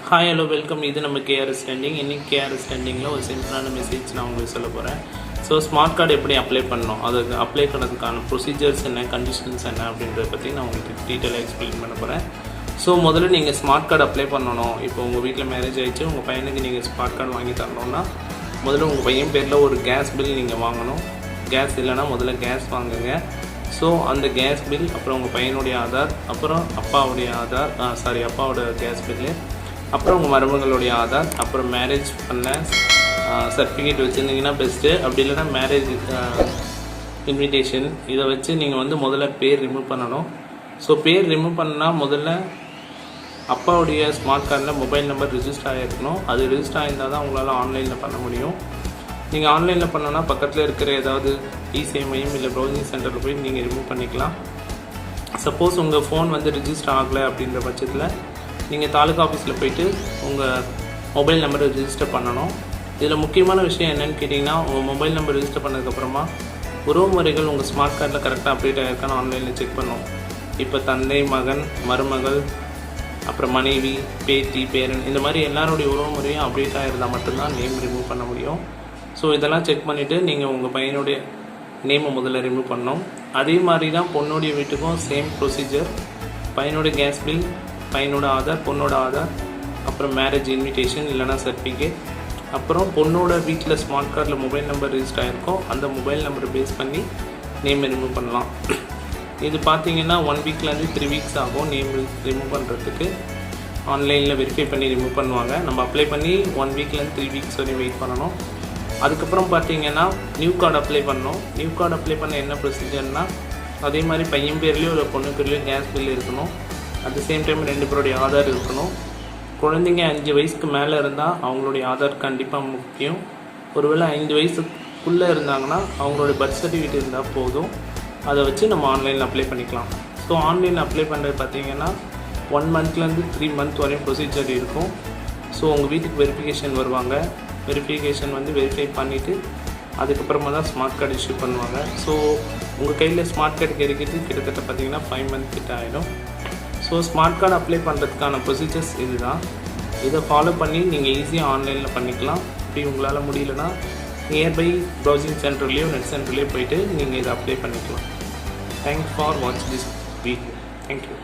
Hi hello welcome. இது நம்ம KRS trending. இன்னைக்கு கேஆர்எஸ் ட்ரெண்டிங்கில் ஒரு சிம்பிளான மெசேஜ் நான் உங்களுக்கு சொல்ல போகிறேன். ஸோ ஸ்மார்ட் கார்டு எப்படி அப்ளை பண்ணணும், அதுக்கு அப்ளை பண்ணுறதுக்கான ப்ரொசீஜர்ஸ் என்ன, கண்டிஷன்ஸ் என்ன அப்படின்றத பற்றி நான் உங்களுக்கு டீட்டெயிலாக எக்ஸ்பிளைன் பண்ண போகிறேன். ஸோ முதல்ல நீங்கள் ஸ்மார்ட் கார்டு அப்ளை பண்ணணும். இப்போ உங்கள் வீட்டில் மேரேஜ் ஆகிடுச்சு, உங்கள் பையனுக்கு நீங்கள் ஸ்மார்ட் கார்டு வாங்கி தரணும்னா முதல்ல உங்கள் பையன் பேரில் ஒரு கேஸ் பில் நீங்கள் வாங்கணும். கேஸ் இல்லைனா முதல்ல கேஸ் வாங்குங்க. ஸோ அந்த கேஸ் பில், அப்புறம் உங்கள் பையனுடைய ஆதார், அப்புறம் அப்பாவோட கேஸ் பில்லு, அப்புறம் உங்கள் மருமகளுடைய ஆதார், அப்புறம் மேரேஜ் பண்ண சர்டிஃபிகேட் வச்சுருந்தீங்கன்னா பெஸ்ட்டு. அப்படி இல்லைனா மேரேஜ் இன்விடேஷன், இதை வச்சு நீங்கள் முதல்ல பேர் ரிமூவ் பண்ணணும். ஸோ பேர் ரிமூவ் பண்ணால் முதல்ல அப்பாவுடைய ஸ்மார்ட் கார்டில் மொபைல் நம்பர் ரிஜிஸ்டர் ஆகிருக்கணும். அது ரிஜிஸ்டர் ஆகிருந்தால் தான் உங்களால் ஆன்லைனில் பண்ண முடியும். நீங்கள் ஆன்லைனில் பண்ணோன்னா பக்கத்தில் இருக்கிற ஏதாவது இசேவை மையம் இல்லை ப்ரௌசிங் சென்டரில் போய் நீங்கள் ரிமூவ் பண்ணிக்கலாம். சப்போஸ் உங்கள் ஃபோன் ரிஜிஸ்டர் ஆகலை அப்படின்ற பட்சத்தில் நீங்கள் தாலுகா ஆஃபீஸில் போய்ட்டு உங்கள் மொபைல் நம்பரை ரிஜிஸ்டர் பண்ணணும். இதில் முக்கியமான விஷயம் என்னென்னு கேட்டிங்கன்னா, உங்கள் மொபைல் நம்பர் ரிஜிஸ்டர் பண்ணதுக்கப்புறமா உறவு முறைகள் உங்கள் ஸ்மார்ட் கார்டில் கரெக்டாக அப்டேட் ஆகிருக்கான்னு ஆன்லைனில் செக் பண்ணணும். இப்போ தந்தை, மகன், மருமகள், அப்புறம் மனைவி, பேத்தி, பேரன், இந்த மாதிரி எல்லாருடைய உறவு முறையும் அப்டேட் ஆகிருந்தால் மட்டும்தான் நேம் ரிமூவ் பண்ண முடியும். ஸோ இதெல்லாம் செக் பண்ணிவிட்டு நீங்கள் உங்கள் பையனுடைய நேமை முதல்ல ரிமூவ் பண்ணணும். அதே மாதிரி தான் பொண்ணுடைய வீட்டுக்கும் சேம் ப்ரொசீஜர். பையனுடைய கேஸ் பில், பையனோட ஆதார், பொண்ணோட ஆதார், அப்புறம் மேரேஜ் இன்விடேஷன் இல்லைனா சர்டிஃபிகேட், அப்புறம் பொண்ணோட வீட்டில் ஸ்மார்ட் கார்டில் மொபைல் நம்பர் ரிஜிஸ்டர் ஆகிருக்கும், அந்த மொபைல் நம்பரை பேஸ் பண்ணி நேம் ரிமூவ் பண்ணலாம். இது பார்த்தீங்கன்னா 1 வீக்லேருந்து 3 வீக்ஸ் ஆகும் நேம் ரிமூவ் பண்ணுறதுக்கு. ஆன்லைனில் வெரிஃபை பண்ணி ரிமூவ் பண்ணுவாங்க. நம்ம அப்ளை பண்ணி 1 வீக்லேருந்து 3 வீக்ஸ் வரையும் வெயிட் பண்ணணும். அதுக்கப்புறம் பார்த்தீங்கன்னா நியூ கார்டு அப்ளை பண்ணணும். நியூ கார்டு அப்ளை பண்ண என்ன ப்ரொசீஜர்னால், அதே மாதிரி பையன் பேர்லேயோ இல்லை பொண்ணு பேர்லேயோ கேஸ் பில் இருக்கணும். அட் த சேம் டைம் 2 பேருடைய ஆதார் இருக்கணும். குழந்தைங்க 5 வயசுக்கு மேலே இருந்தால் அவங்களுடைய ஆதார் கண்டிப்பாக முக்கியம். ஒருவேளை 5 வயசுக்குள்ளே இருந்தாங்கன்னா அவங்களுடைய பர்த் சர்டிஃபிகேட் இருந்தால் போதும். அதை வச்சு நம்ம ஆன்லைனில் அப்ளை பண்ணிக்கலாம். ஸோ ஆன்லைனில் அப்ளை பண்ணுறது பார்த்திங்கன்னா 1 மந்த்லேருந்து 3 மந்த் வரையும் ப்ரொசீஜர் இருக்கும். ஸோ உங்கள் வீட்டுக்கு வெரிஃபிகேஷன் வருவாங்க. வெரிஃபிகேஷன் வெரிஃபை பண்ணிவிட்டு அதுக்கப்புறமா தான் ஸ்மார்ட் கார்டு இஷ்யூ பண்ணுவாங்க. ஸோ உங்கள் கையில் ஸ்மார்ட் கார்டு கிடைக்கிறது கிட்டத்தட்ட பார்த்திங்கன்னா 5 மந்த் கிட்ட ஆகிடும். ஸோ ஸ்மார்ட் கார்டு அப்ளை பண்ணுறதுக்கான ப்ரொசீஜர்ஸ் இதுதான். இதை ஃபாலோ பண்ணி நீங்கள் ஈஸியாக ஆன்லைனில் பண்ணிக்கலாம். இப்படி உங்களால் முடியலன்னா நியர்பை ப்ரௌசிங் சென்டர்லேயோ நெட் சென்டர்லேயோ போய்ட்டு நீங்கள் இதை அப்ளை பண்ணிக்கலாம். தேங்க்ஸ் ஃபார் வாட்சிங் திஸ் வீடியோ. தேங்க்யூ.